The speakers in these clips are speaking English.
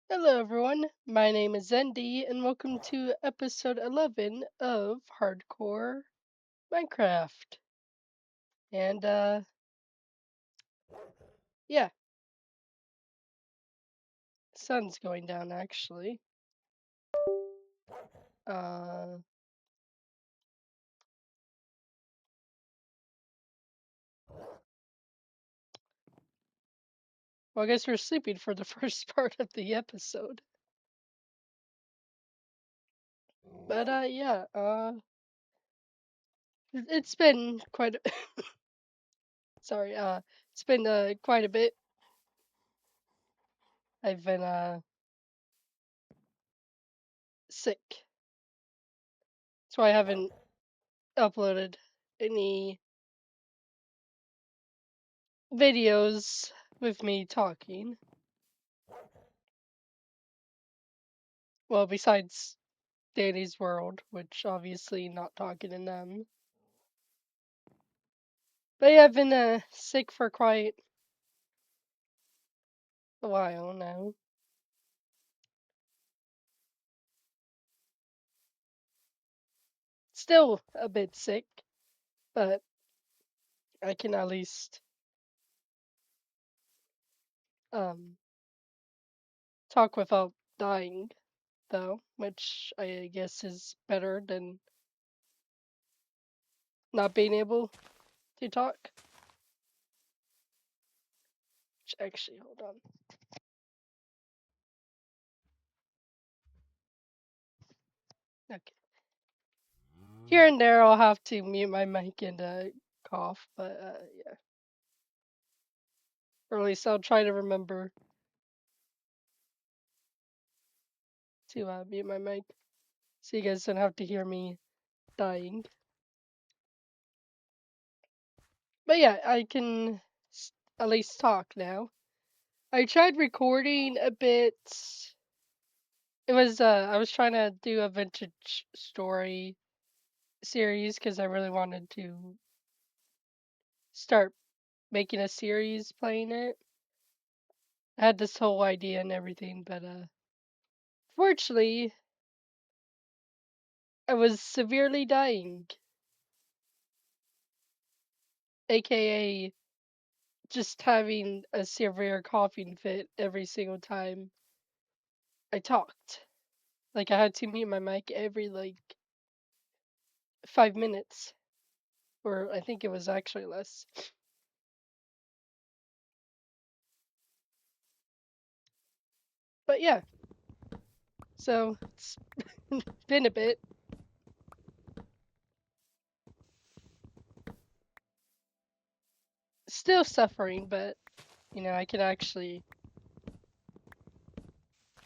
Hello, everyone. My name is Zendi, and welcome to episode 11 of Hardcore Minecraft. And, yeah, sun's going down actually. Uh, well, I guess we're sleeping for the first part of the episode. But, it's been quite a, sorry, it's been, quite a bit. I've been, sick. That's why I haven't uploaded any videos with me talking. Well, besides Danny's World, which obviously not talking in them. But yeah, I've been sick for quite a while now. Still a bit sick, but I can at least um talk without dying, though, which I guess is better than not being able to talk. Which actually, hold on. Okay. Here and there, I'll have to mute my mic and cough, but yeah. Or at least I'll try to remember to mute my mic, so you guys don't have to hear me dying. But yeah, I can at least talk now. I tried recording a bit. It was I was trying to do a vintage story series because I really wanted to start making a series playing it. I had this whole idea and everything, but fortunately, I was severely dying, aka just having a severe coughing fit every single time I talked. Like I had to mute my mic every 5 minutes, or I think it was actually less. But yeah, so it's been a bit. Still suffering, but I can actually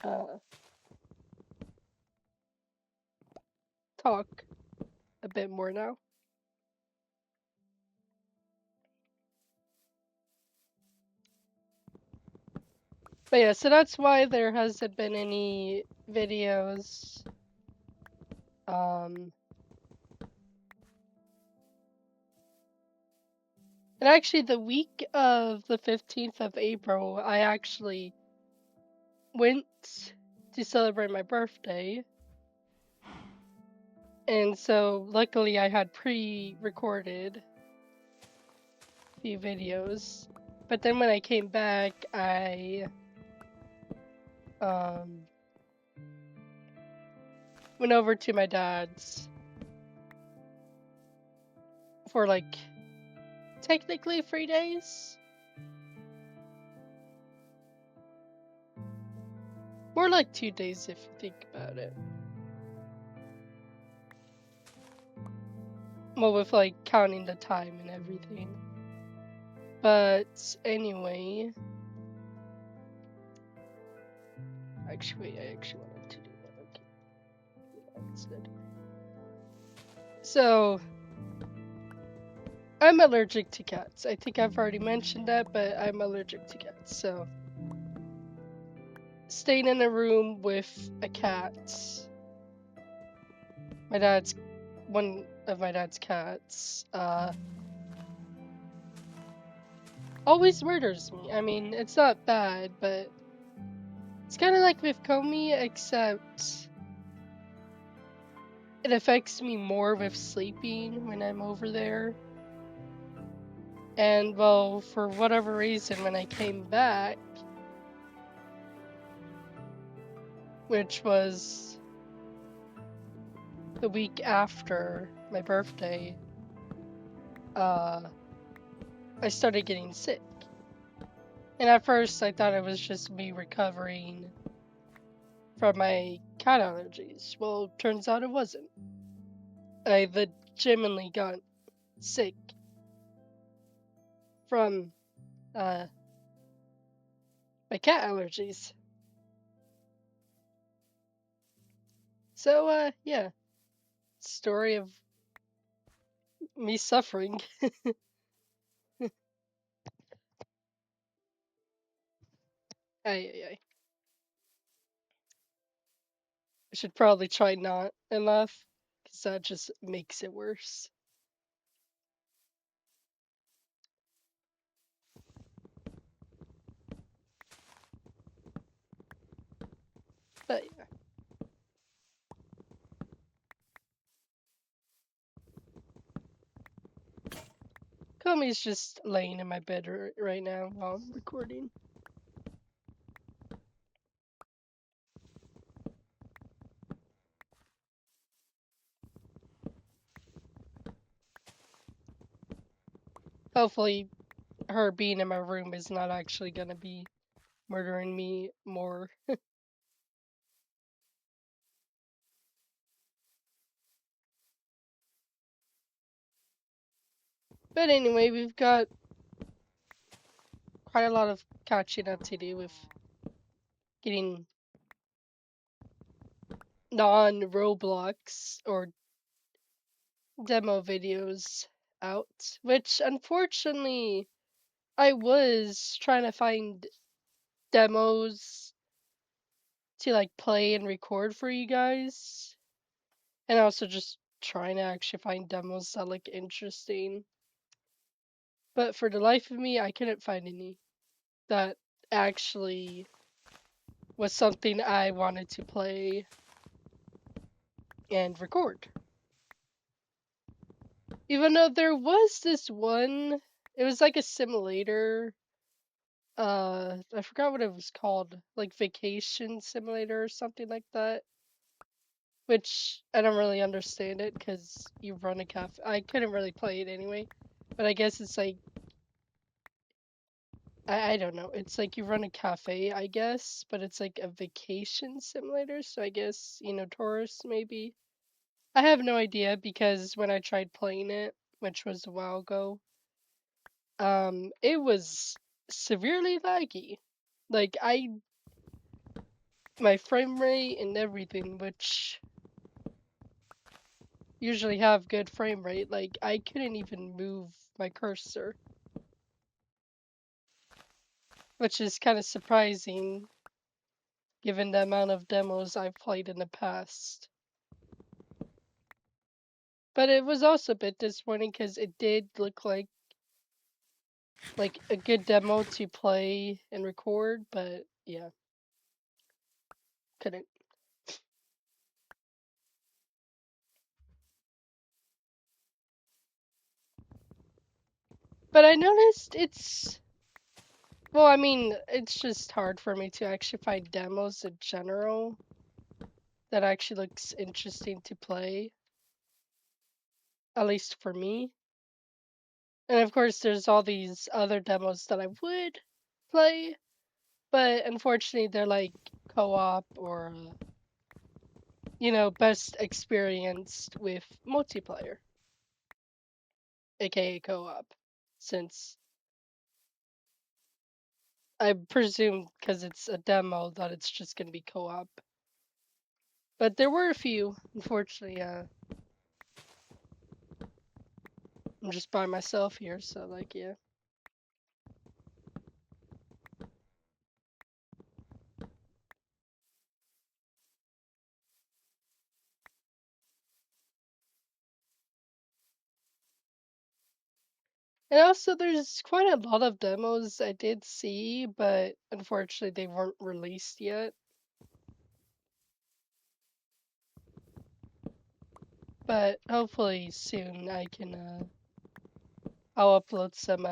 uh, talk a bit more now. But yeah, so that's why there hasn't been any videos. Um, and actually, the week of the 15th of April, I actually went to celebrate my birthday. And so, luckily, I had pre-recorded a few videos. But then when I came back, I went over to my dad's for technically 3 days. More like 2 days if you think about it. Well, with counting the time and everything. But anyway, actually, I actually wanted to do that. Okay, do that instead. So, I'm allergic to cats. I think I've already mentioned that, but I'm allergic to cats. So, staying in a room with a cat. One of my dad's cats, always murders me. I mean, it's not bad, but It's kind of like with Comey, except it affects me more with sleeping when I'm over there. And well, for whatever reason, when I came back, which was the week after my birthday, I started getting sick. And at first, I thought it was just me recovering from my cat allergies. Well, turns out it wasn't. I legitimately got sick from uh, my cat allergies. So, yeah, story of me suffering. Ay, ay, ay. I should probably try not and laugh, because that just makes it worse. But yeah, Komi's just laying in my bed right now while I'm recording. Hopefully, her being in my room is not actually gonna be murdering me more. But anyway, we've got quite a lot of catching up to do with getting non-Roblox or demo videos out, which unfortunately I was trying to find demos to like play and record for you guys, and also just trying to actually find demos that look interesting. But for the life of me, I couldn't find any that actually was something I wanted to play and record. Even though there was this one, it was like a simulator. I forgot what it was called, like Vacation Simulator or something like that. Which I don't really understand it because you run a cafe. I couldn't really play it anyway, but I guess it's like I don't know. It's like you run a cafe, I guess, but it's like a vacation simulator. So I guess tourists maybe. I have no idea because when I tried playing it, which was a while ago, it was severely laggy. Like my frame rate and everything, which usually have good frame rate, like I couldn't even move my cursor, which is kind of surprising given the amount of demos I've played in the past. But it was also a bit disappointing because it did look like a good demo to play and record, but yeah, couldn't. But I noticed well, I mean, it's just hard for me to actually find demos in general that actually looks interesting to play, at least for me. And of course, there's all these other demos that I would play, but unfortunately, they're like co-op or, best experienced with multiplayer, aka co-op, since I presume because it's a demo that it's just gonna be co-op. But there were a few, unfortunately. I'm just by myself here, so like, yeah. And also, there's quite a lot of demos I did see, but unfortunately, they weren't released yet. but hopefully soon I'll upload some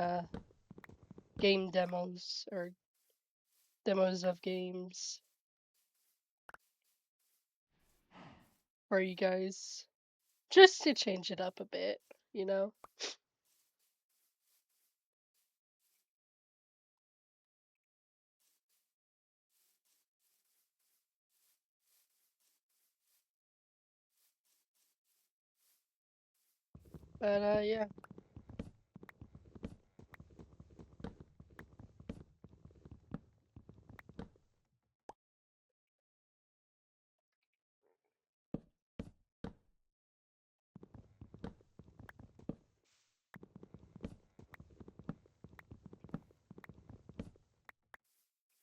game demos or demos of games for you guys, just to change it up a bit, you know. But yeah.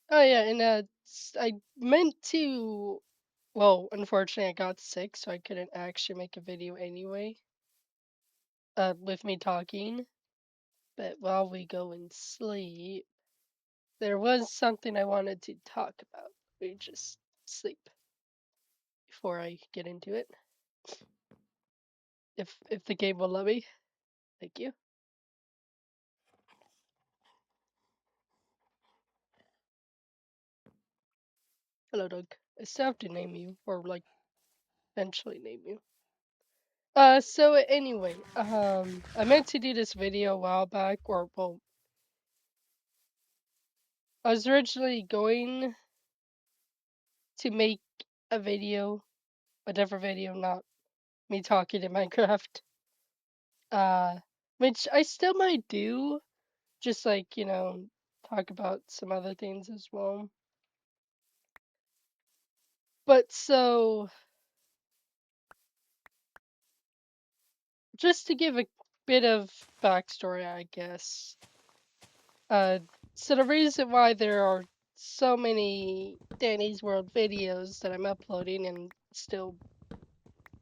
Oh yeah, and I meant to. Well, unfortunately, I got sick, so I couldn't actually make a video anyway. With me talking. But while we go and sleep, there was something I wanted to talk about. We just sleep before I get into it. If the game will let me. Thank you. Hello, Doug. I still have to name you, or like eventually name you. So anyway, I meant to do this video a while back, or well, I was originally going to make a video, a different video, not me talking in Minecraft. Uh, which I still might do, just like, talk about some other things as well. But so, just to give a bit of backstory, I guess. Uh, so the reason why there are so many Danny's World videos that I'm uploading and still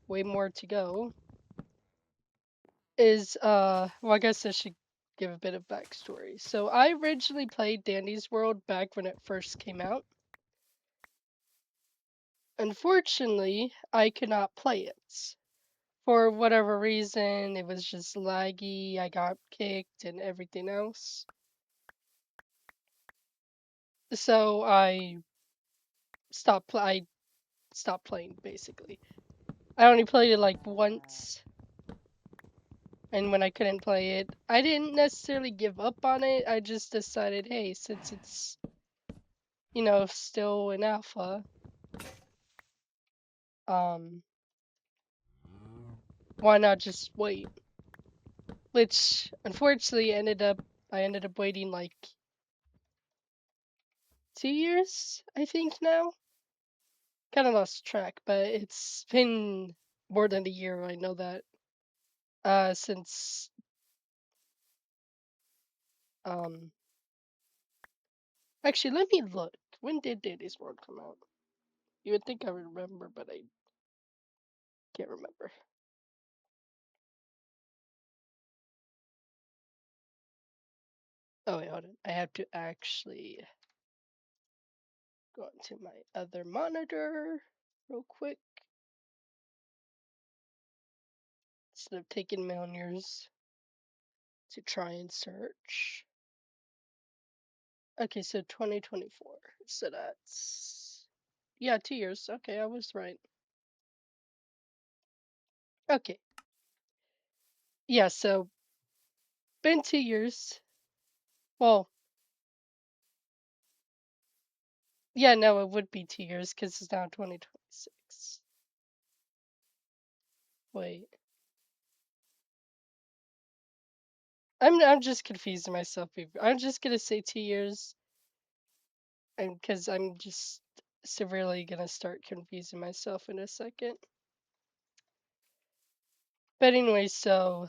way more to go is well, I guess I should give a bit of backstory. So I originally played Danny's World back when it first came out. Unfortunately, I could not play it. For whatever reason, it was just laggy, I got kicked and everything else. So I stopped playing basically. I only played it like once, and when I couldn't play it, I didn't necessarily give up on it. I just decided, hey, since it's still in alpha, um, why not just wait? Which unfortunately I ended up waiting like 2 years, I think now. Kind of lost track, but it's been more than a year. I know that. Since um, actually, let me look. When did Dandy's World come out? You would think I would remember, but I can't remember. Oh wait, hold on. I have to actually go into my other monitor real quick instead of taking Milner's to try and search. Okay, so 2024. So that's yeah, 2 years. Okay, I was right. Okay. Yeah, so been 2 years. Well, yeah, no, it would be 2 years because it's now 2026. Wait, I'm just confusing myself. I'm just gonna say 2 years, and because I'm just severely gonna start confusing myself in a second. But anyway, so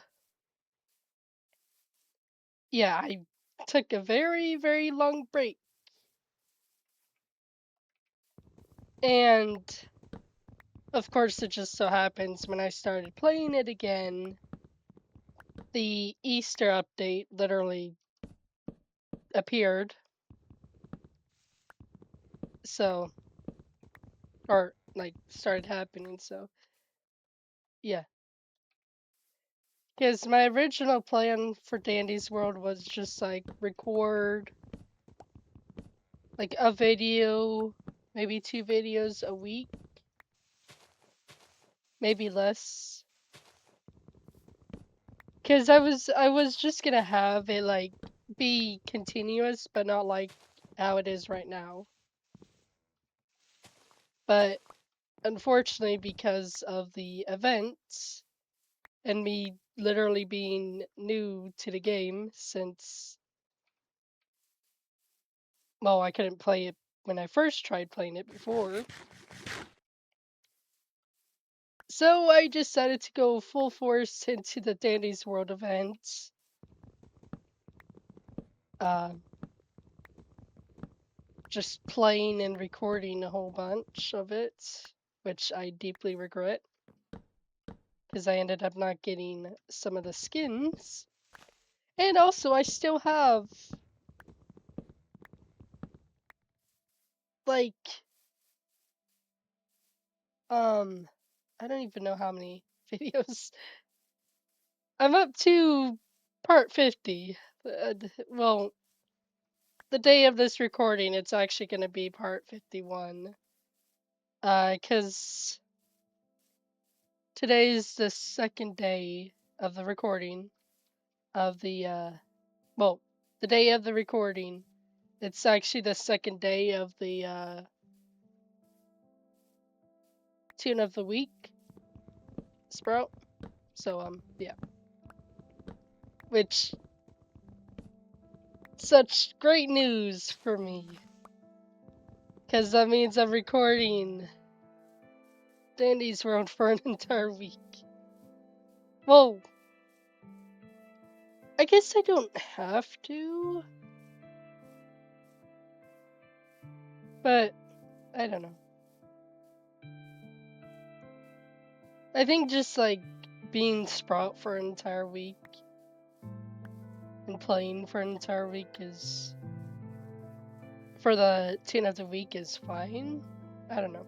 yeah, I took a very, very long break, and of course, it just so happens when I started playing it again, the Easter update literally appeared. So, or like started happening. So, yeah. Because my original plan for Dandy's World was just like record like a video, maybe 2 videos a week, maybe less. Because I was just gonna have it like be continuous, but not like how it is right now. But unfortunately, because of the events and me literally being new to the game since, well, I couldn't play it when I first tried playing it before. So I decided to go full force into the Dandy's World event. Uh, just playing and recording a whole bunch of it, which I deeply regret because I ended up not getting some of the skins. And also, I still have like um I don't even know how many videos. I'm up to part 50. Well, the day of this recording, it's actually going to be part 51. Cuz today's the second day of the recording of the well, the day of the recording. It's actually the second day of the tune of the week sprout. So yeah. Which such great news for me. Cause that means I'm recording Dandy's World for an entire week. Well, I guess I don't have to. But I don't know. I think just like being Sprout for an entire week and playing for an entire week is for the tune of the week is fine. I don't know.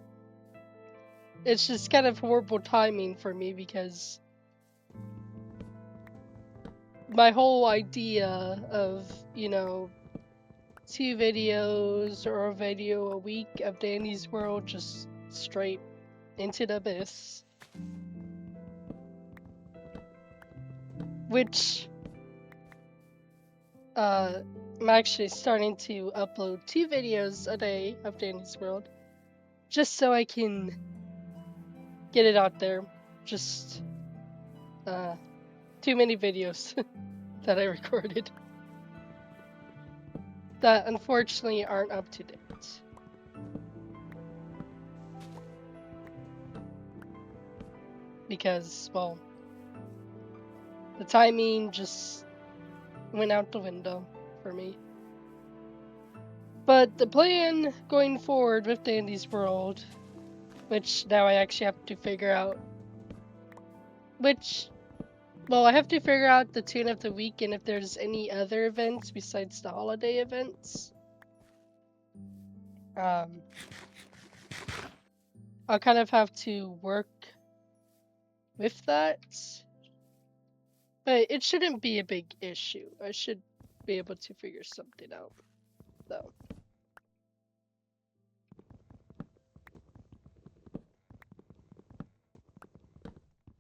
It's just kind of horrible timing for me because my whole idea of, 2 videos or a video a week of Danny's World just straight into the abyss. Which I'm actually starting to upload 2 videos a day of Danny's World just so I can get it out there. Just too many videos that I recorded that unfortunately aren't up to date. Because, well, the timing just went out the window for me. But the plan going forward with Dandy's World, which now I actually have to figure out I have to figure out the tune of the week and if there's any other events besides the holiday events. I'll kind of have to work with that. But it shouldn't be a big issue. I should be able to figure something out, though.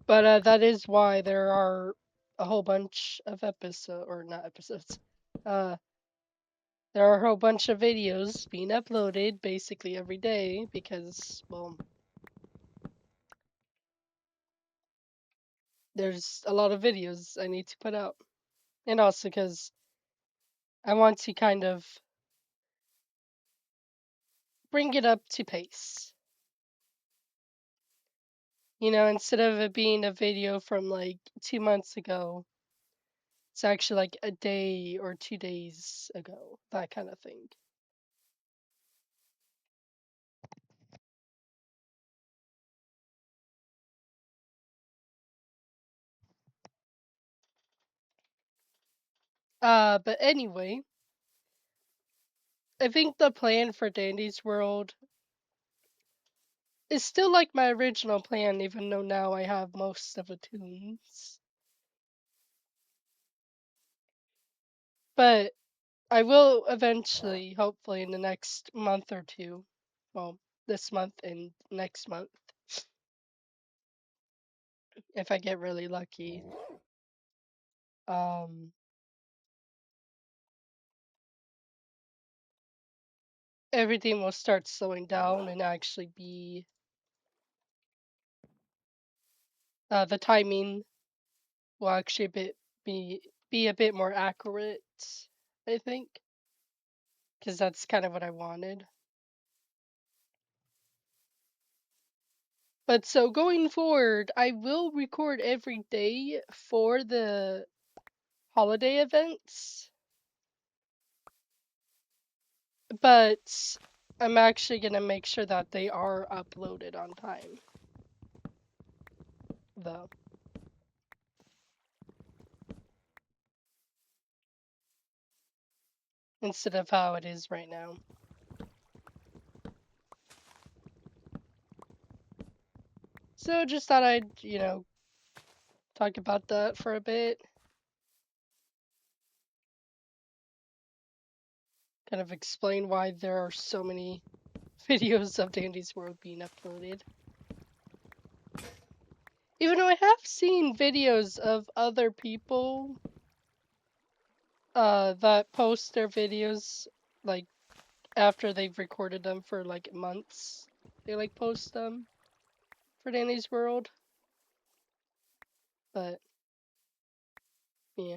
But that is why there are a whole bunch of episodes. Uh, there are a whole bunch of videos being uploaded basically every day because, well, there's a lot of videos I need to put out. And also because I want to kind of bring it up to pace. Instead of it being a video from like 2 months ago, it's actually like a day or 2 days ago, that kind of thing. But anyway, I think the plan for Dandy's World is still like my original plan, even though now I have most of the tunes. But I will eventually, hopefully in the next month or two. Well, this month and next month, if I get really lucky. Um, Everything will start slowing down and actually be the timing will actually be be a bit more accurate, I think, because that's kind of what I wanted. But so going forward, I will record every day for the holiday events, but I'm actually gonna make sure that they are uploaded on time, though, instead of how it is right now. So just thought I'd, talk about that for a bit, kind of explain why there are so many videos of Dandy's World being uploaded. Even though I have seen videos of other people that post their videos like after they've recorded them for like months. They like post them for Danny's World. But yeah.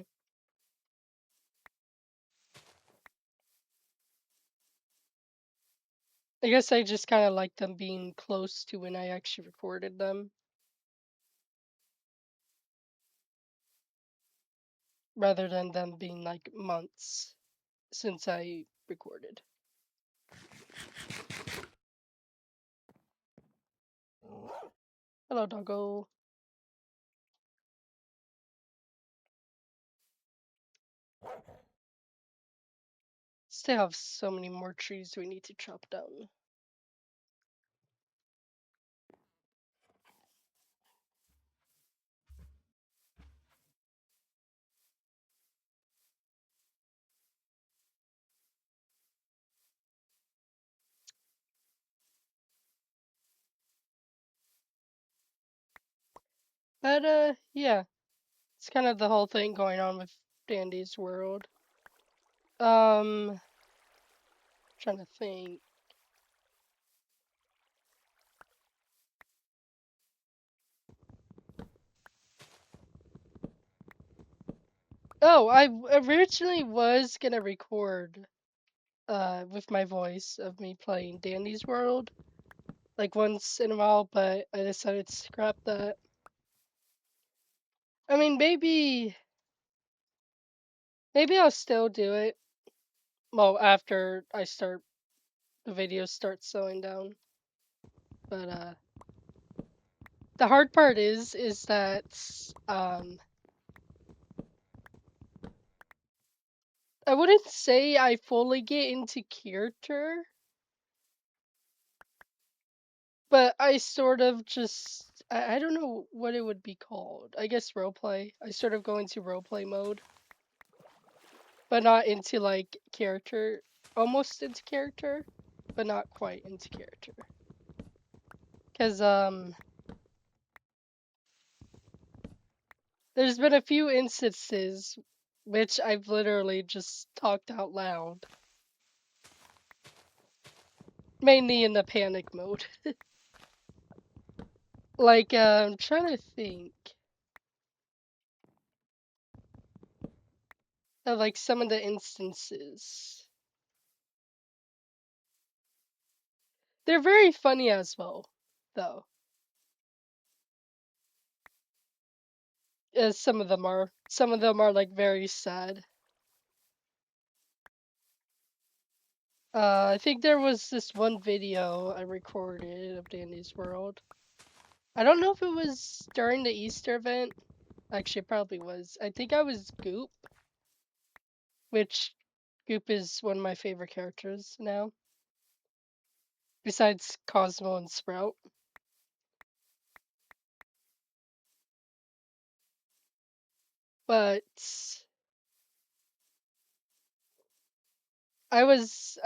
I guess I just kinda like them being close to when I actually recorded them rather than them being like months since I recorded. Hello, doggo. Still have so many more trees we need to chop down. But yeah, it's kind of the whole thing going on with Dandy's World. Trying to think. Oh, I originally was gonna record with my voice of me playing Dandy's World like once in a while, but I decided to scrap that. I mean, maybe I'll still do it. Well, after the videos start slowing down. But the hard part is that I wouldn't say I fully get into character, but I sort of just I don't know what it would be called. I guess roleplay. I sort of go into roleplay mode, but not into like character, almost into character, but not quite into character. Cause there's been a few instances which I've literally just talked out loud, mainly in the panic mode. Like I'm trying to think of like some of the instances. They're very funny as well, though. As some of them are like very sad. I think there was this one video I recorded of Dandy's World. I don't know if it was during the Easter event. Actually, it probably was. I think I was Goop, which Goop is one of my favorite characters now, besides Cosmo and Sprout. But I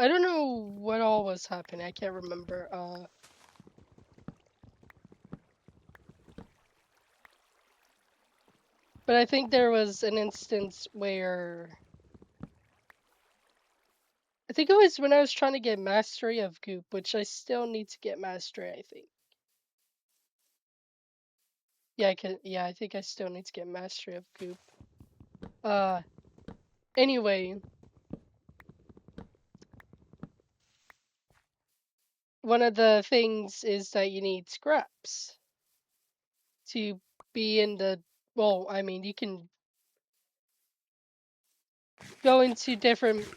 don't know what all was happening. I can't remember. But I think there was an instance where I think it was when I was trying to get mastery of Goop, which I still need to get mastery, I think. Yeah, I think I still need to get mastery of Goop. Uh anyway, one of the things is that you need scraps to be in the well, I mean, you can go into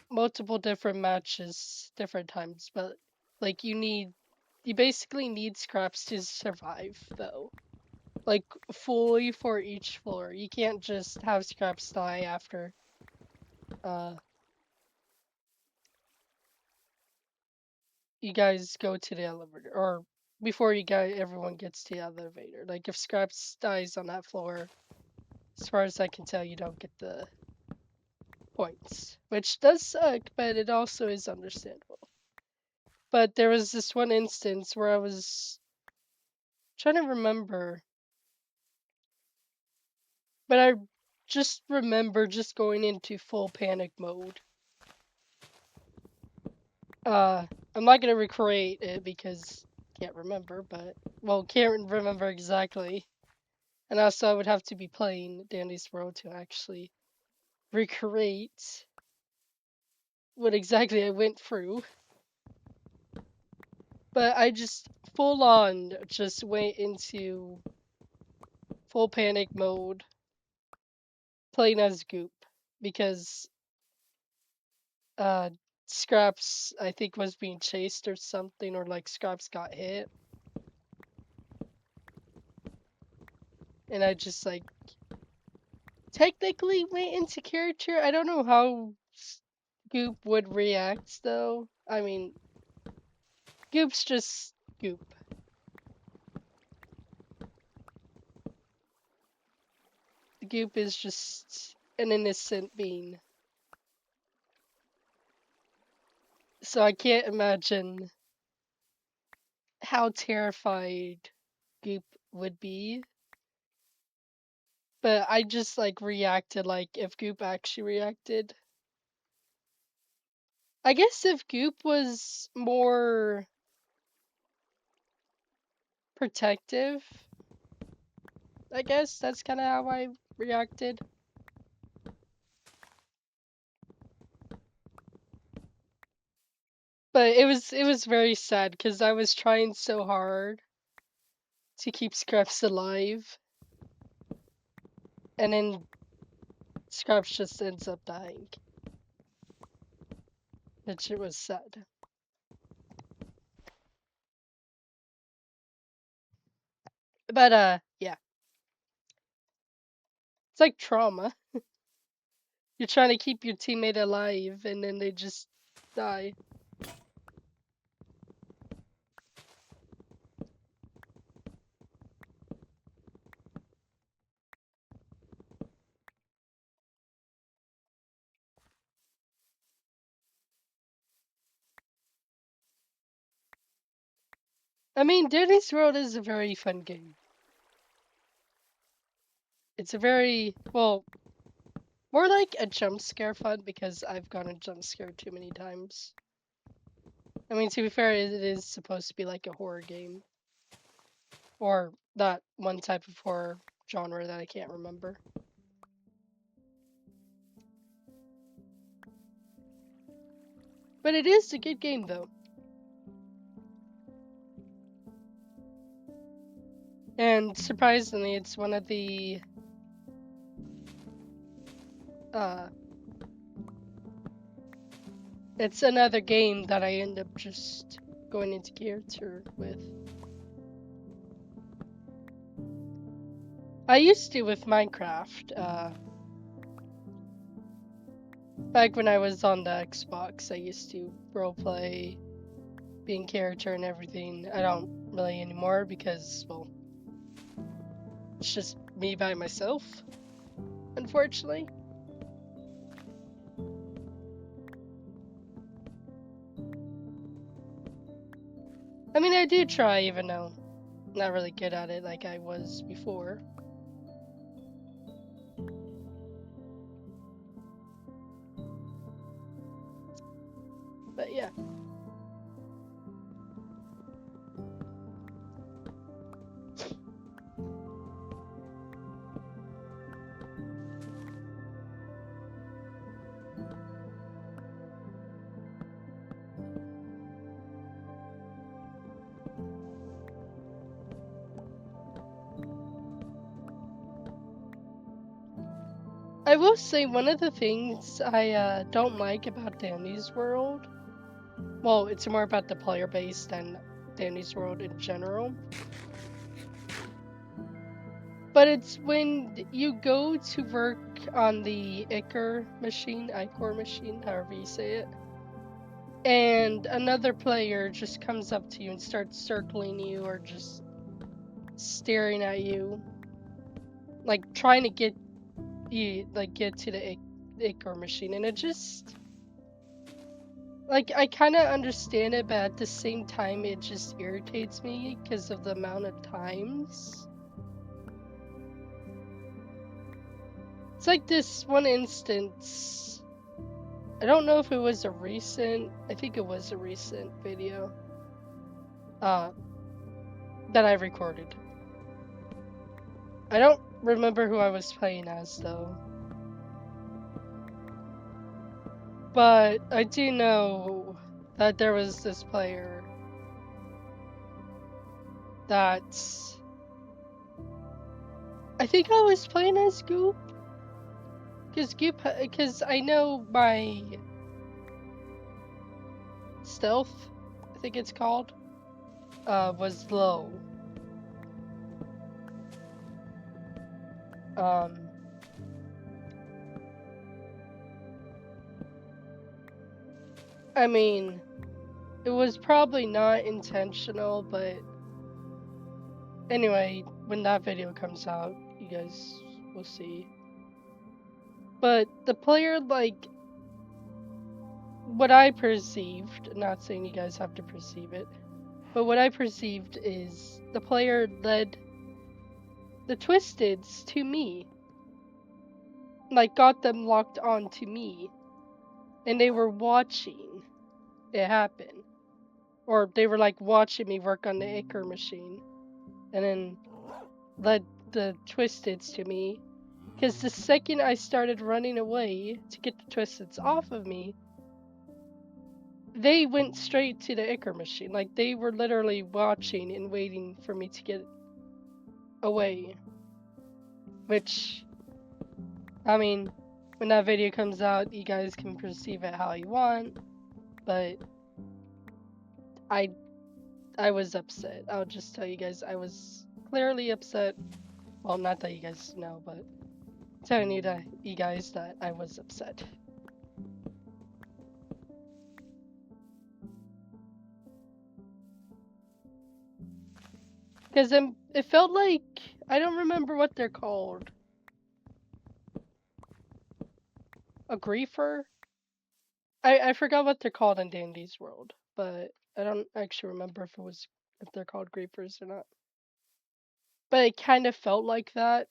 multiple different matches different times, but like you basically need scraps to survive though. Like fully for each floor. You can't just have scraps die after uh you guys go to the elevator or before everyone gets to the elevator. Like if scraps dies on that floor, as far as I can tell, you don't get the points, which does suck, but it also is understandable. But there was this one instance where I was trying to remember, but I just remember just going into full panic mode. I'm not gonna recreate it because can't remember, but well, can't remember exactly. And also, I would have to be playing Dandy's World to actually recreate what exactly I went through. But I just full on just went into full panic mode playing as Goop because uh Scraps I think was being chased or something, or like Scraps got hit, and I just like technically went into character. I don't know how Goop would react though. I mean, Goop's just Goop. Goop is just an innocent being. So I can't imagine how terrified Goop would be. But I just like reacted like if Goop actually reacted. I guess if Goop was more protective, I guess that's kind of how I reacted. But it was very sad because I was trying so hard to keep Scraps alive, and then Scraps just ends up dying, which it was sad. But yeah, it's like trauma. You're trying to keep your teammate alive, and then they just die. I mean, Danny's World is a very fun game. It's a very well, more like a jump scare fun because I've gotten jump scared too many times. I mean, to be fair, it is supposed to be like a horror game. Or that one type of horror genre that I can't remember. But it is a good game, though. And surprisingly, it's one of the uh it's another game that I end up just going into character with. I used to with Minecraft, back when I was on the Xbox, I used to roleplay, being character and everything. I don't really anymore because, well, it's just me by myself, unfortunately. I mean, I do try, even though I'm not really good at it like I was before. But yeah. I will say one of the things I don't like about Danny's World, well, it's more about the player base than Danny's World in general. But it's when you go to work on the Ichor machine, however you say it, and another player just comes up to you and starts circling you or just staring at you, like trying to get you, like get to the Ichor machine, and it just, like, I kind of understand it, but at the same time it just irritates me because of the amount of times. It's like this one instance, I don't know if it was a recent, I think it was a recent video that I recorded. I don't remember who I was playing as though. But I do know that there was this player that I think I was playing as Goop. Because I know my stealth, I think it's called, was low. I mean, it was probably not intentional, but anyway, when that video comes out, you guys will see. But the player, like, what I perceived, not saying you guys have to perceive it, but what I perceived is the player led the Twisteds to me. Like, got them locked on to me. And they were watching it happen. Or they were, like, watching me work on the Ichor machine. And then led the Twisteds to me. Because the second I started running away to get the Twisteds off of me, they went straight to the Ichor machine. Like, they were literally watching and waiting for me to get away. Which, I mean, when that video comes out, you guys can perceive it how you want. But I was upset. I'll just tell you guys, I was clearly upset. Well, not that you guys know, but telling you guys that I was upset. Because it felt like, I don't remember what they're called. A griefer? I forgot what they're called in Dandy's World, but I don't actually remember if they're called griefers or not. But it kind of felt like that.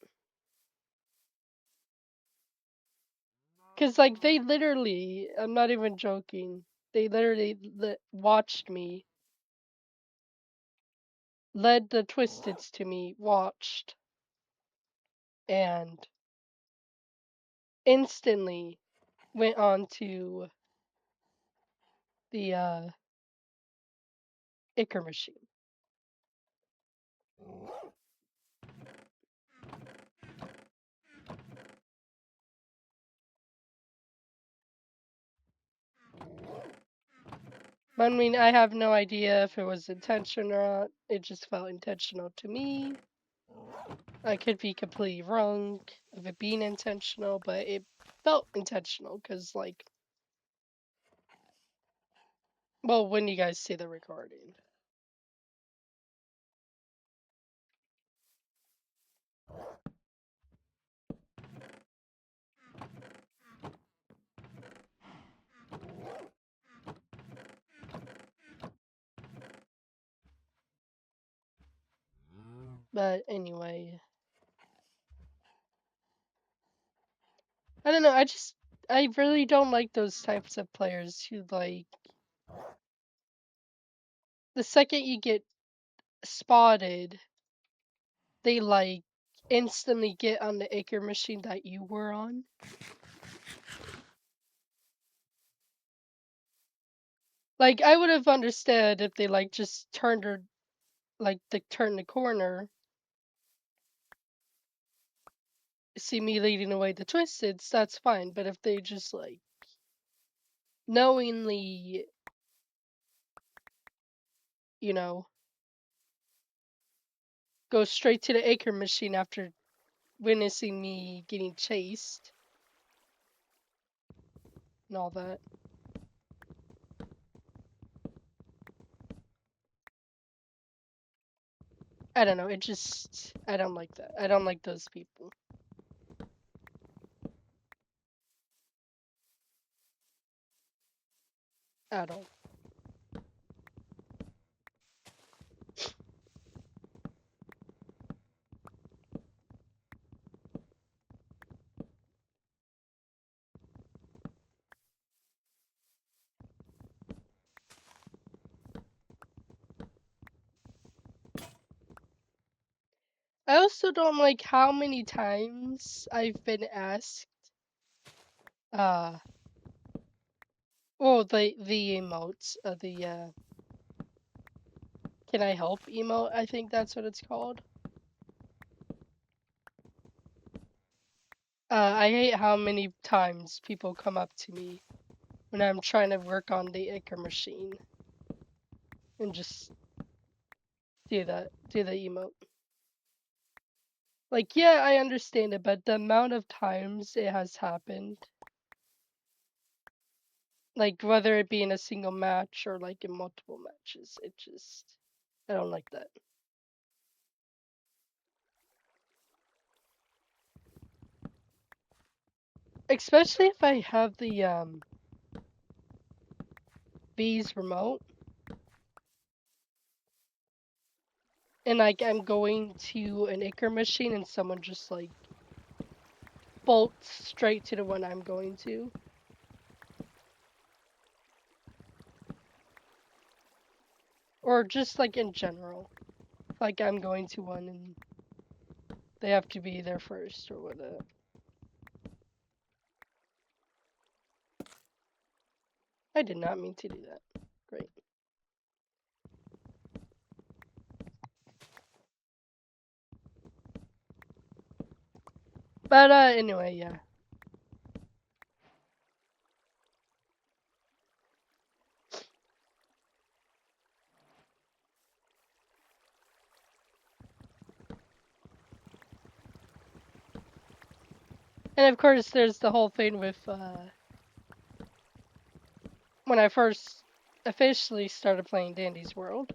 Because, like, they literally, I'm not even joking, they literally watched me, led the Twisteds to me, watched, and instantly went on to the Ichor machine. I mean, I have no idea if it was intentional or not. It just felt intentional to me. I could be completely wrong of it being intentional, but it felt intentional because, like, well, when you guys see the recording. But anyway, I don't know. I really don't like those types of players who like the second you get spotted, they like instantly get on the acre machine that you were on. Like I would have understood if they like just turned the corner, see me leading away the twisteds, that's fine. But if they just like knowingly, you know, go straight to the acre machine after witnessing me getting chased and all that. I don't know. I don't like that. I don't like those people at all. I also don't like how many times I've been asked, uh, the emotes, can I help emote? I think that's what it's called. I hate how many times people come up to me when I'm trying to work on the Icar machine and just do the emote. Like, yeah, I understand it, but the amount of times it has happened, like whether it be in a single match or like in multiple matches, I don't like that. Especially if I have the V's remote and like I'm going to an Icar machine and someone just like bolts straight to the one I'm going to. Or just like in general. Like I'm going to one and they have to be there first or whatever. I did not mean to do that. Great. But anyway, yeah. And of course there's the whole thing with when I first officially started playing Dandy's World.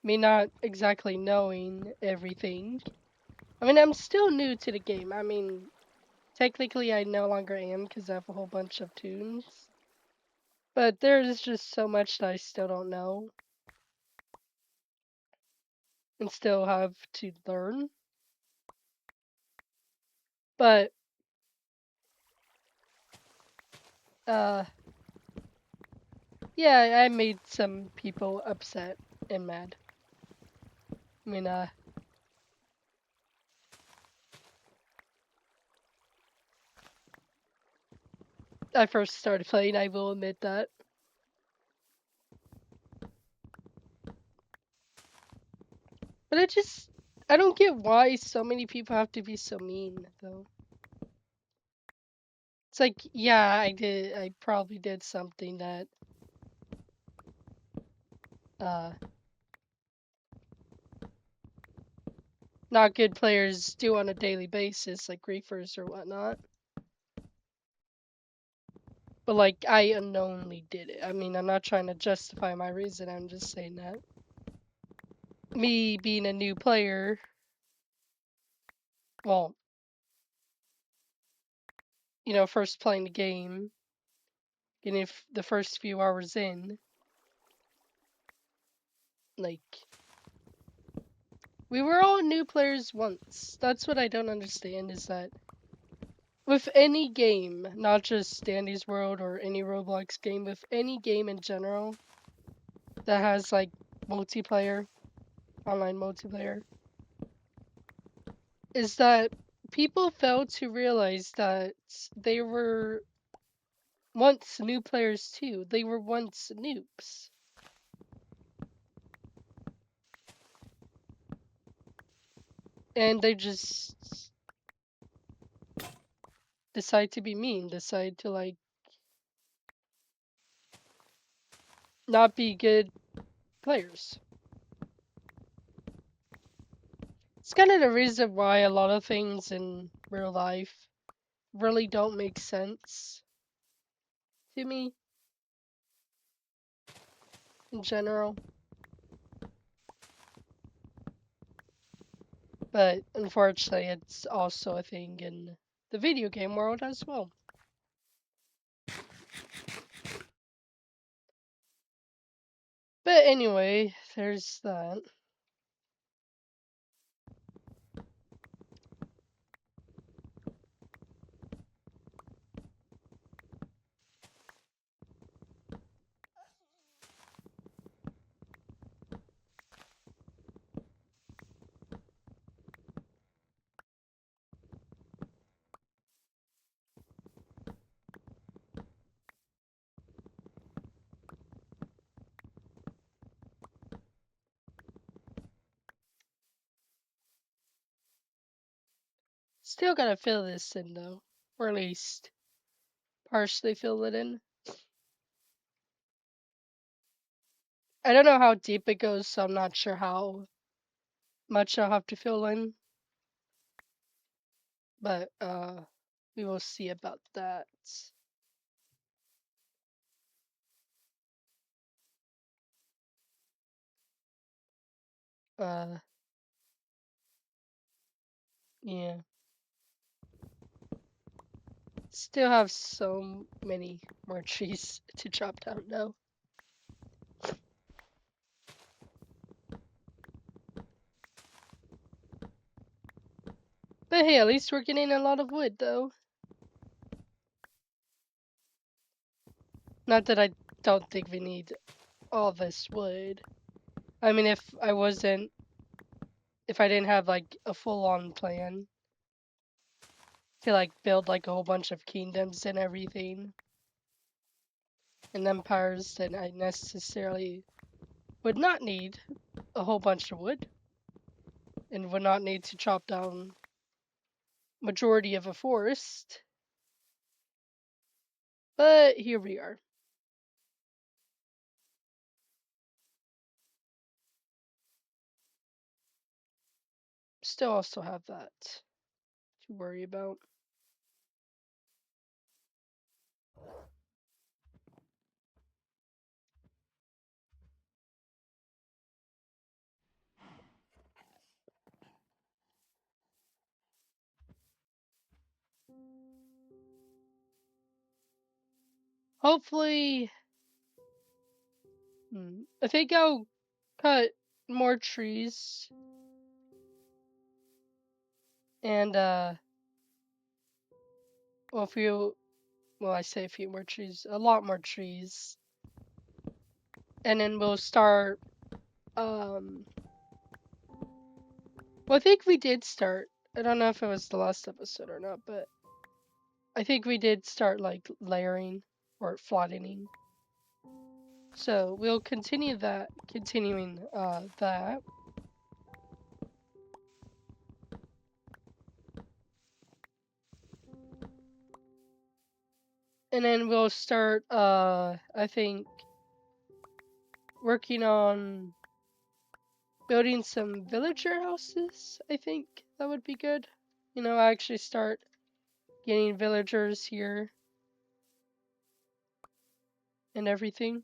Me not exactly knowing everything. I mean, I'm still new to the game. I mean, technically I no longer am because I have a whole bunch of tunes. But there's just so much that I still don't know. And still have to learn. But, uh, yeah, I made some people upset and mad. I mean, I first started playing, I will admit that. But I don't get why so many people have to be so mean, though. It's like, yeah, I probably did something that, uh, not good players do on a daily basis, like griefers or whatnot. But, like, I unknowingly did it. I mean, I'm not trying to justify my reason, I'm just saying that. Me being a new player, well, first playing the game, And if the first few hours in, like, we were all new players once. That's what I don't understand, is that with any game, not just Dandy's World or any Roblox game, with any game in general that has like multiplayer, online multiplayer, is that people fail to realize that they were once new players too. They were once noobs. And they just decide to be mean, decide to like not be good players. It's kind of the reason why a lot of things in real life really don't make sense to me in general. But unfortunately, it's also a thing in the video game world as well. But anyway, there's that. Still gotta fill this in though, or at least partially fill it in. I don't know how deep it goes, so I'm not sure how much I'll have to fill in. But we will see about that. Uh yeah. Still have so many more trees to chop down though. But hey, at least we're getting a lot of wood though. Not that I don't think we need all this wood. I mean, if I didn't have like a full-on plan to like build like a whole bunch of kingdoms and everything and empires, then I necessarily would not need a whole bunch of wood and would not need to chop down majority of a forest. But here we are. Still also have that to worry about. Hopefully, I think I'll cut more trees and well, I say a few more trees, a lot more trees, and then we'll start. Well, I think we did start. I don't know if it was the last episode or not, but I think we did start like layering or flattening. So we'll continuing that. And then we'll start I think working on building some villager houses. I think that would be good. You know, actually start getting villagers here and everything.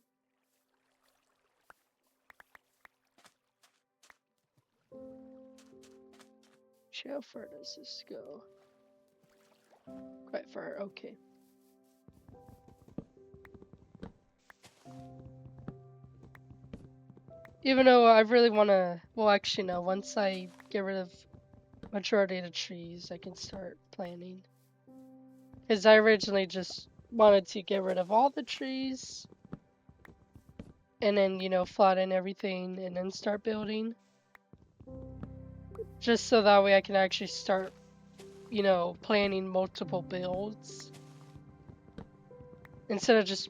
How far does this go? Quite far, okay. Even though I really want to, well, actually, no, once I get rid of majority of the trees, I can start planting. Because I originally just wanted to get rid of all the trees and then, flatten everything and then start building. Just so that way I can actually start, planning multiple builds. Instead of just,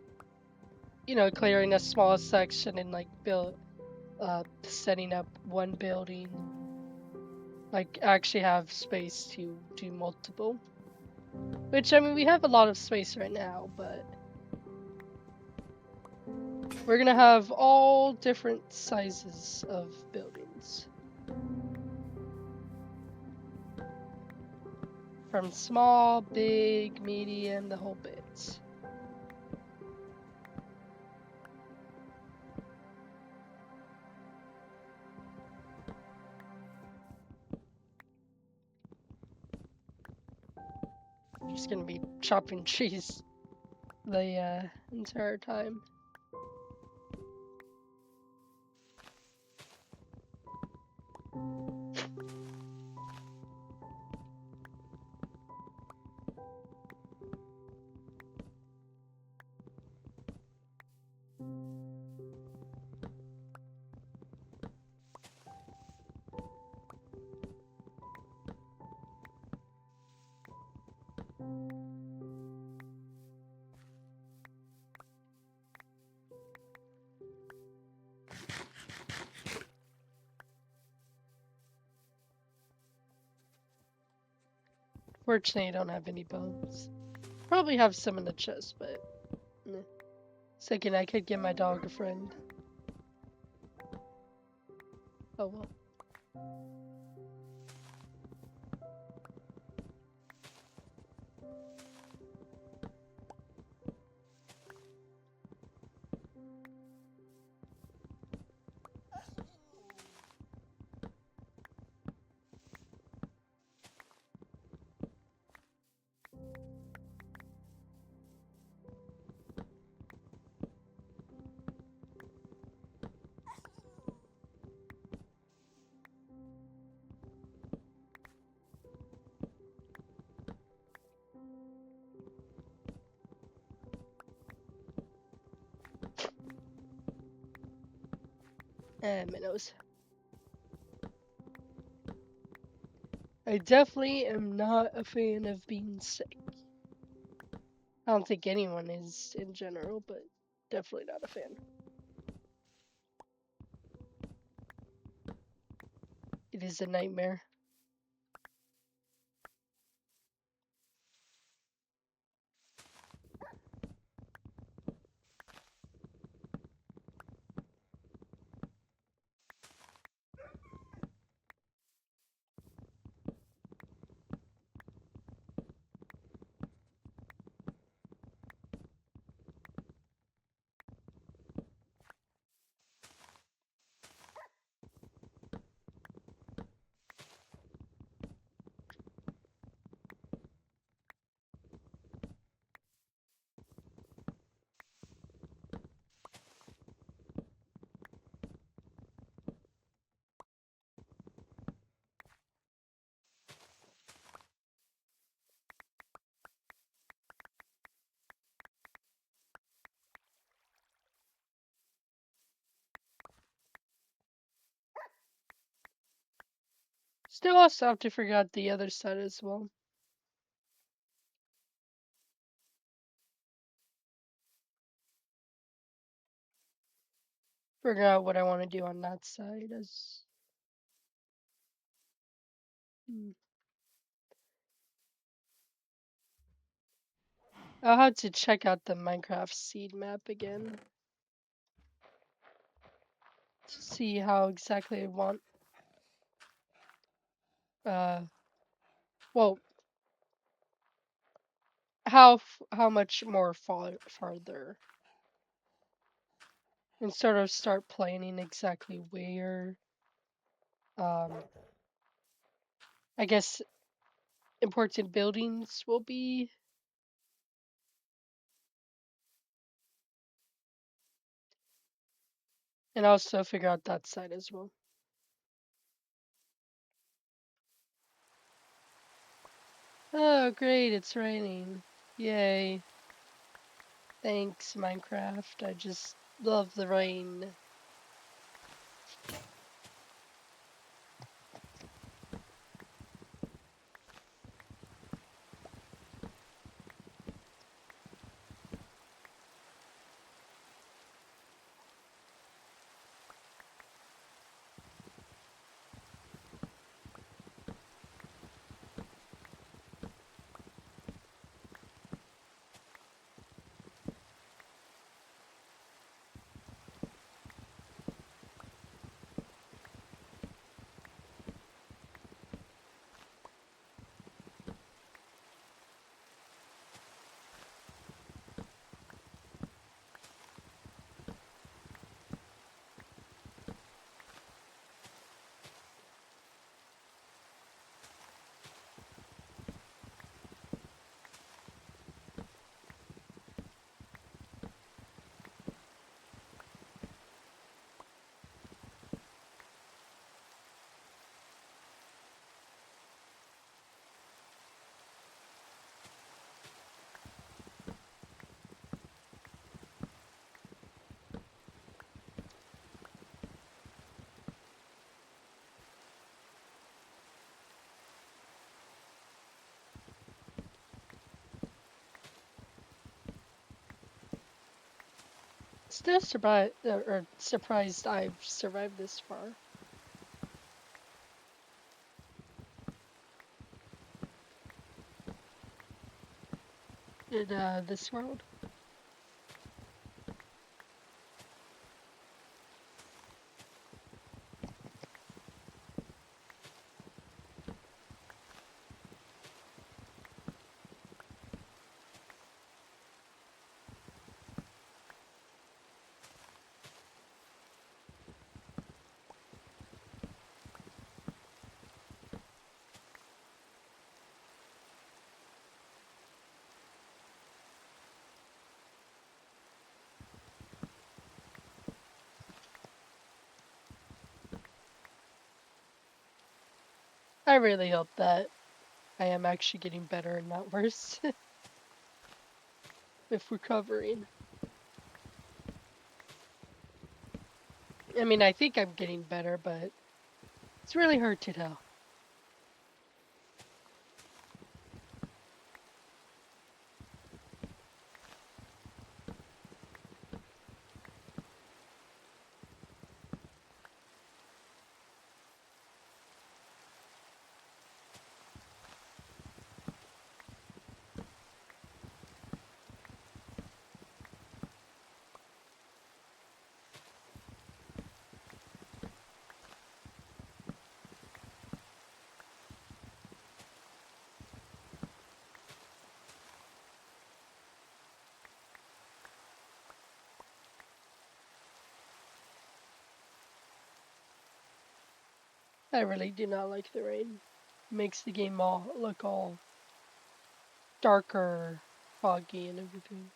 clearing a small section and like setting up one building. Like actually have space to do multiple. Which, I mean, we have a lot of space right now, but we're gonna have all different sizes of buildings. From small, big, medium, the whole bit. I'm just gonna be chopping trees the entire time. Fortunately, I don't have any bones. Probably have some in the chest, but second I could give my dog a friend. Oh well. Minnows. I definitely am not a fan of being sick. I don't think anyone is in general, but definitely not a fan. It is a nightmare. Still also have to figure out the other side as well. Figure out what I want to do on that side as. I'll have to check out the Minecraft seed map again to see how exactly I want. Well, how much more farther, and sort of start planning exactly where. I guess important buildings will be. and also figure out that side as well. Oh, great, it's raining. Yay. Thanks, Minecraft. I just love the rain. Still surprised I've survived this far in this world. I really hope that I am actually getting better and not worse with recovering. I mean, I think I'm getting better, but it's really hard to tell. I really do not like the rain. It makes the game all look all darker, foggy, and everything.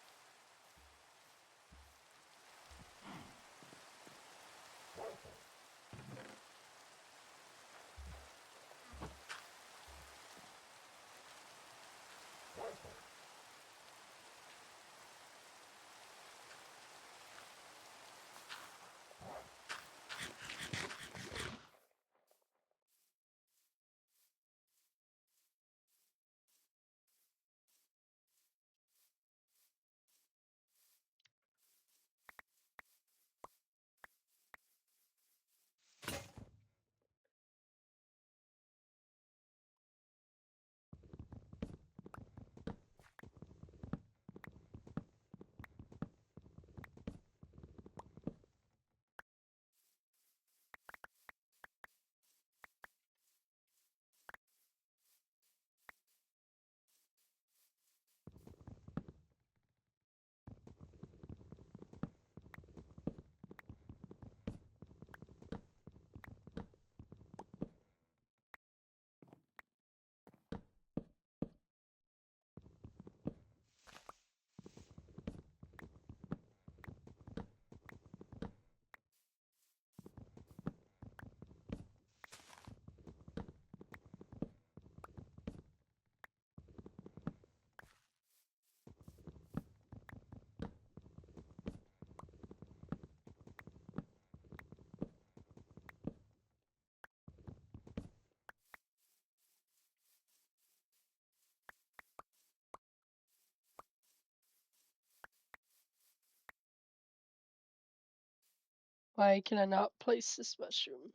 Why can I not place this mushroom?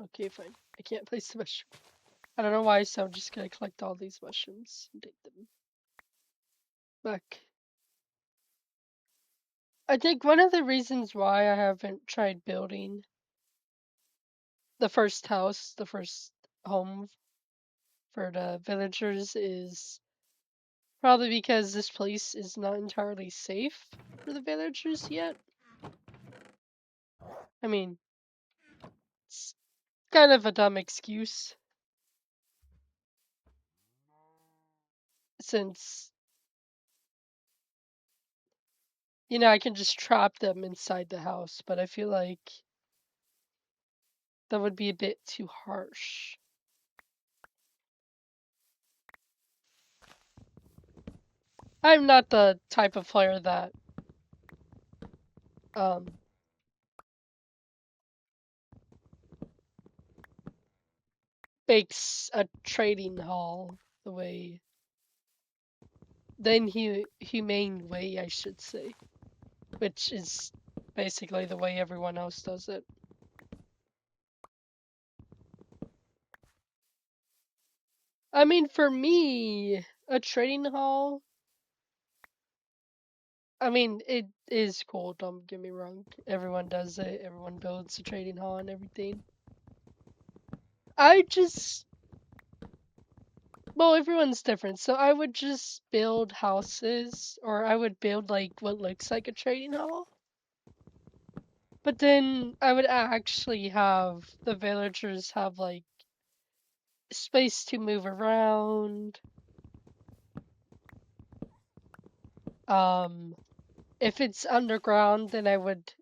Okay, fine. I can't place the mushroom. I don't know why, so I'm just gonna collect all these mushrooms and take them back. I think one of the reasons why I haven't tried building the first house, the first home for the villagers is probably because this place is not entirely safe for the villagers yet. I mean, it's kind of a dumb excuse since, I can just trap them inside the house, but I feel like that would be a bit too harsh. I'm not the type of player that um makes a trading hall the humane way, I should say, which is basically the way everyone else does it. I mean, for me, a trading hall, I mean, it is cool, don't get me wrong. Everyone does it, everyone builds a trading hall and everything. I just, well, everyone's different, so I would just build houses, or I would build like what looks like a trading hall. But then I would actually have the villagers have like space to move around. Um, if it's underground, then I would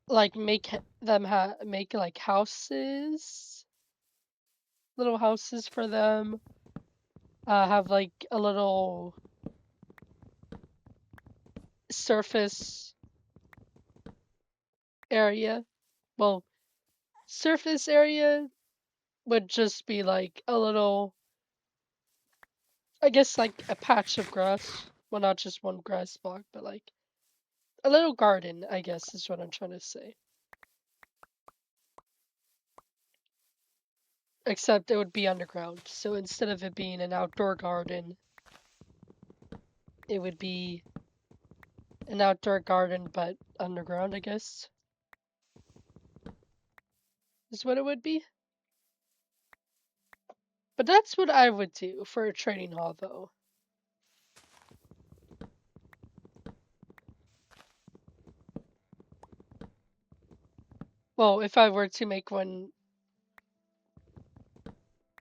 like make them make like houses, little houses for them. Have like a little surface area. Well, surface area would just be like a little, I guess like a patch of grass. Well, not just one grass block, but like a little garden, I guess is what I'm trying to say. Except it would be underground. So instead of it being an outdoor garden, it would be an outdoor garden but underground, I guess. Is what it would be. But that's what I would do for a trading hall, though. Well, if I were to make one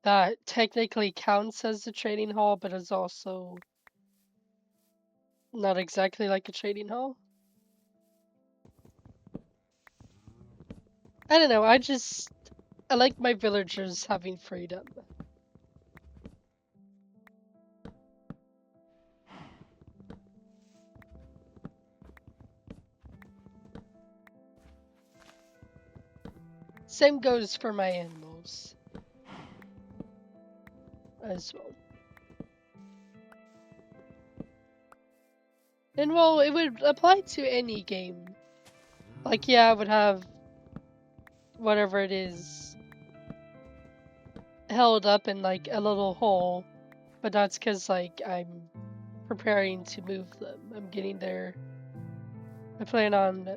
that technically counts as a trading hall, but is also not exactly like a trading hall. I don't know, I like my villagers having freedom. Same goes for my animals as well. And well, it would apply to any game. Like, yeah, I would have whatever it is held up in like a little hole, but that's because like I'm preparing to move them. I'm getting there. I plan on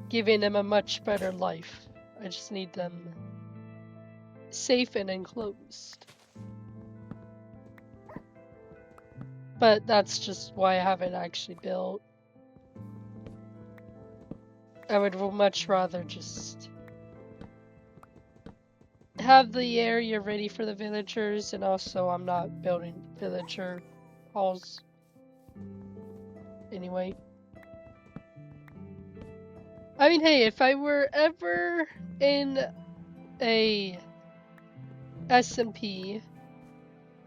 giving them a much better life. I just need them safe and enclosed. But that's just why I haven't actually built. I would much rather just have the area ready for the villagers, and also I'm not building villager halls anyway. I mean, hey, if I were ever in a SMP,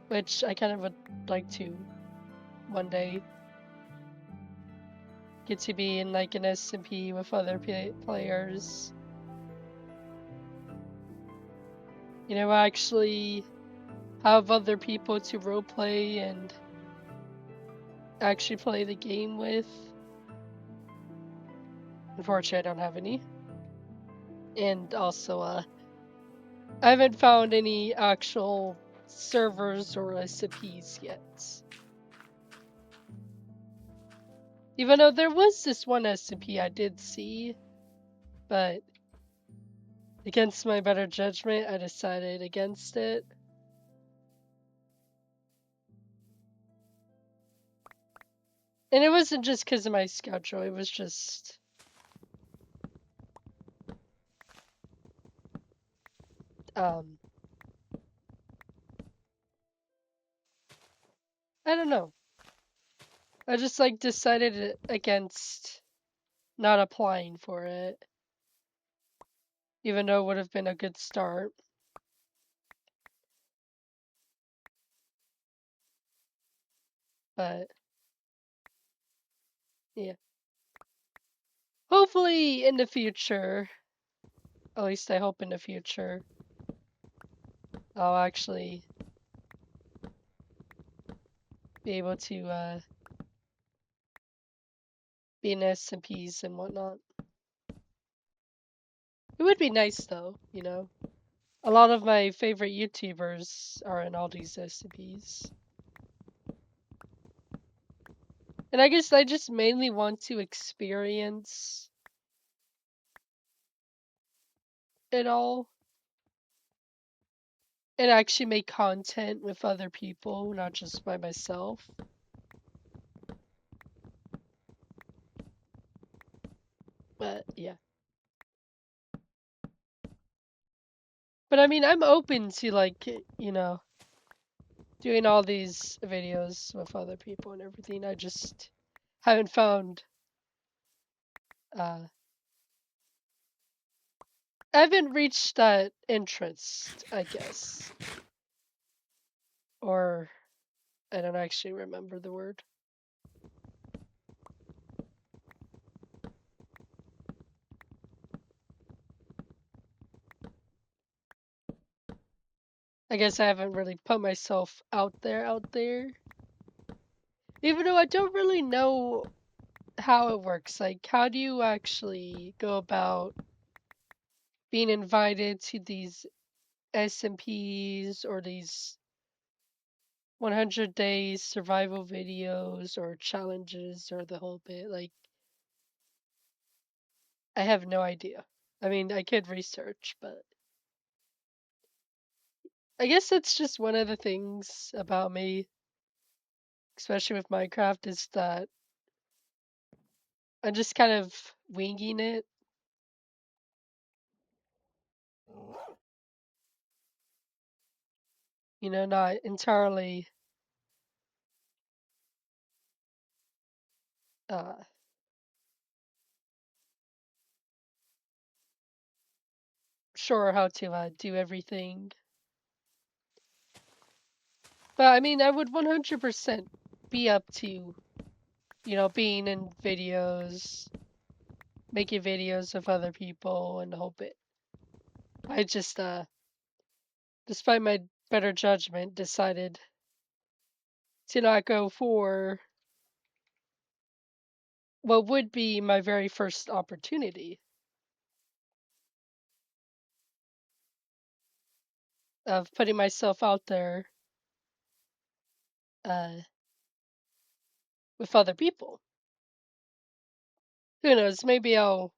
which I kind of would like to one day, get to be in like an SMP with other players. Actually have other people to roleplay and actually play the game with. Unfortunately, I don't have any. And also, I haven't found any actual servers or recipes yet. Even though there was this one recipe I did see, but against my better judgment, I decided against it. And it wasn't just because of my schedule, it was just... I don't know. I just like decided against not applying for it, even though it would have been a good start. But yeah, hopefully in the future, at least I hope in the future, I'll actually be able to be in SMPs and whatnot. It would be nice though, you know. A lot of my favorite YouTubers are in all these SMPs. And I guess I just mainly want to experience it all and actually make content with other people, not just by myself. But yeah. But I mean, I'm open to like, you know, doing all these videos with other people and everything. I just haven't found I haven't reached that interest, I guess. Or I don't actually remember the word. I guess I haven't really put myself out there. Even though I don't really know how it works. Like, how do you actually go about being invited to these SMPs or these 100 days survival videos or challenges or the whole bit? Like, I have no idea. I mean, I could research, but I guess that's just one of the things about me, especially with Minecraft, is that I'm just kind of winging it. You know, not entirely uh, sure how to do everything. But I mean, I would 100% be up to, you know, being in videos, making videos of other people and the whole bit. I just, despite my better judgment, decided to not go for what would be my very first opportunity of putting myself out there uh, with other people. Who knows? Maybe I'll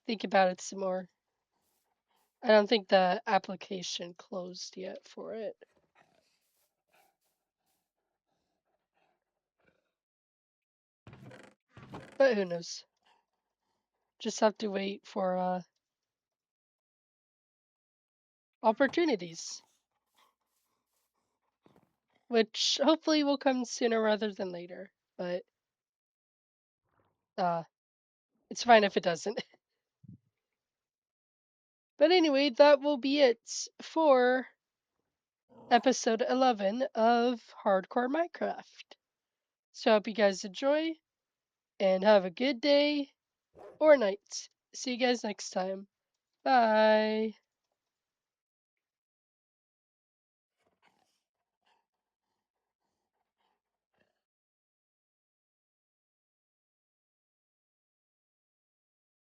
think about it some more. I don't think the application closed yet for it. But who knows? Just have to wait for opportunities, which hopefully will come sooner rather than later. But uh, it's fine if it doesn't. But anyway, that will be it for episode 11 of Hardcore Minecraft. So I hope you guys enjoy and have a good day or night. See you guys next time. Bye.